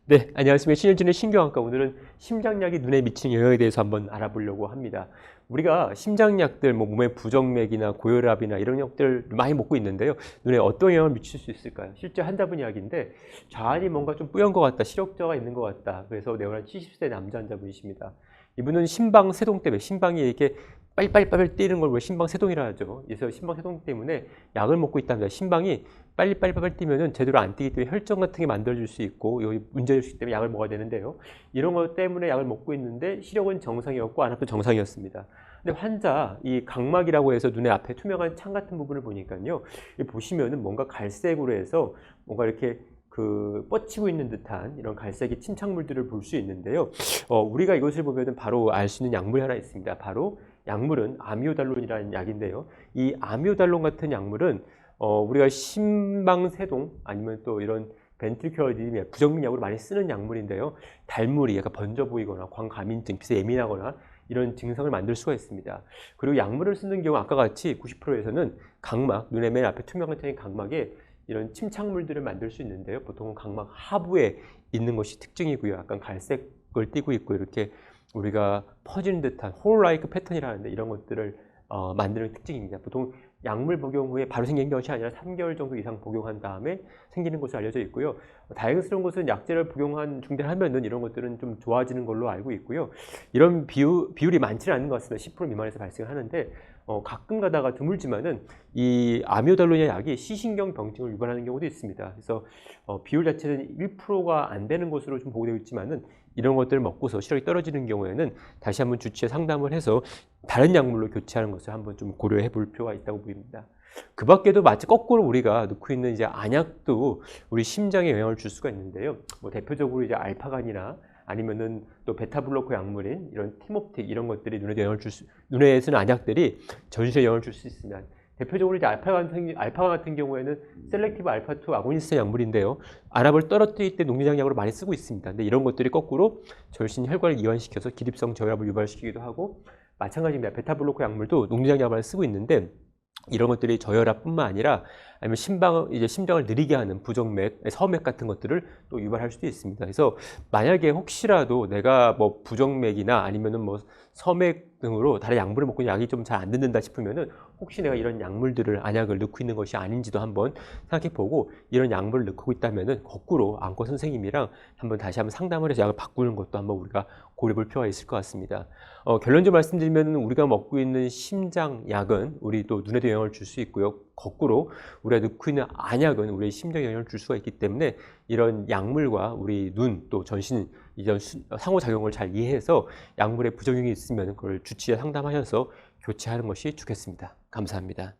네, 안녕하십니까. 신현준의 신경학과. 오늘은 심장약이 눈에 미치는 영향에 대해서 한번 알아보려고 합니다. 우리가 심장약들, 몸의 부정맥이나 고혈압이나 이런 약들 많이 먹고 있는데요. 눈에 어떤 영향을 미칠 수 있을까요? 실제 환자분 이야기인데 좌안이 뭔가 좀 뿌연 것 같다, 시력저하가 있는 것 같다. 그래서 내원한 70세 남자 환자분이십니다. 이분은 심방세동 때문에 심방이 이렇게 빨리빨리 뛰는 걸 심방세동이라 하죠. 그래서 심방세동 때문에 약을 먹고 있답니다. 심방이 빨리빨리 뛰면은 제대로 안 뛰기 때문에 혈전 같은 게 만들어질 수 있고 여기 문제일 수 있기 때문에 약을 먹어야 되는데요. 이런 것 때문에 약을 먹고 있는데 시력은 정상이었고 안압도 정상이었습니다. 근데 환자 이 각막이라고 해서 눈에 앞에 투명한 창 같은 부분을 보니까요. 보시면은 뭔가 갈색으로 해서 뭔가 이렇게 뻗치고 있는 듯한 이런 갈색의 침착물들을 볼 수 있는데요. 우리가 이것을 보면은 바로 알 수 있는 약물이 하나 있습니다. 바로 약물은 아미오달론이라는 약인데요. 이 아미오달론 같은 약물은 우리가 심방세동 아니면 또 이런 벤트리큘러 리듬이나 부정맥약으로 많이 쓰는 약물인데요. 달물이 약간 번져 보이거나 광과민증, 빛에 예민하거나 이런 증상을 만들 수가 있습니다. 그리고 약물을 쓰는 경우 아까 같이 90%에서는 각막, 눈의 맨 앞에 투명한 창인 각막에 이런 침착물들을 만들 수 있는데요. 보통은 각막 하부에 있는 것이 특징이고요. 약간 갈색을 띠고 있고 이렇게 우리가 퍼지는 듯한 홀라이크 패턴이라는데 이런 것들을 만드는 특징입니다. 보통 약물 복용 후에 바로 생기는 것이 아니라 3개월 정도 이상 복용한 다음에 생기는 것으로 알려져 있고요. 다행스러운 것은 약제를 복용한 중대를 하면은 이런 것들은 좀 좋아지는 걸로 알고 있고요. 이런 비율이 많지는 않은 것 같습니다. 10% 미만에서 발생하는데 가끔 가다가 드물지만은 이 아미오달론이라는 약이 시신경 병증을 유발하는 경우도 있습니다. 그래서 비율 자체는 1%가 안 되는 것으로 좀 보고되어 있지만은 이런 것들을 먹고서 시력이 떨어지는 경우에는 다시 한번 주치의 상담을 해서 다른 약물로 교체하는 것을 한번 좀 고려해 볼 필요가 있다고 보입니다. 그 밖에도 마치 거꾸로 우리가 넣고 있는 이제 안약도 우리 심장에 영향을 줄 수가 있는데요. 대표적으로 이제 알파간이나 아니면은 또 베타블로커 약물인 이런 티모틱 이런 것들이 눈에 쓰는 안약들이 전신에 영향을 줄 수 있습니다. 대표적으로 이제 알파간 같은 경우에는 셀렉티브 알파2 아고니스트 약물인데요. 안압을 떨어뜨릴 때 녹내장 약으로 많이 쓰고 있습니다. 근데 이런 것들이 거꾸로 전신 혈관을 이완시켜서 기립성 저혈압을 유발시키기도 하고 마찬가지입니다. 베타블로커 약물도 녹내장 약을 쓰고 있는데 이런 것들이 저혈압뿐만 아니라 아니면 심장을 느리게 하는 부정맥, 서맥 같은 것들을 또 유발할 수도 있습니다. 그래서 만약에 혹시라도 내가 부정맥이나 아니면은 서맥 등으로 다른 약물을 먹고 약이 좀 잘 안 듣는다 싶으면은 혹시 내가 이런 약물들을 안약을 넣고 있는 것이 아닌지도 한번 생각해 보고 이런 약물을 넣고 있다면은 거꾸로 안과 선생님이랑 다시 한번 상담을 해서 약을 바꾸는 것도 한번 우리가 고려해 볼 필요가 있을 것 같습니다. 결론적으로 말씀드리면 우리가 먹고 있는 심장약은 우리 또 눈에도 영향을 줄 수 있고요. 거꾸로 우리가 넣고 있는 안약은 우리의 심장에 영향을 줄 수가 있기 때문에 이런 약물과 우리 눈 또 전신 이런 상호작용을 잘 이해해서 약물에 부작용이 있으면 그걸 주치의 상담하셔서 교체하는 것이 좋겠습니다. 감사합니다.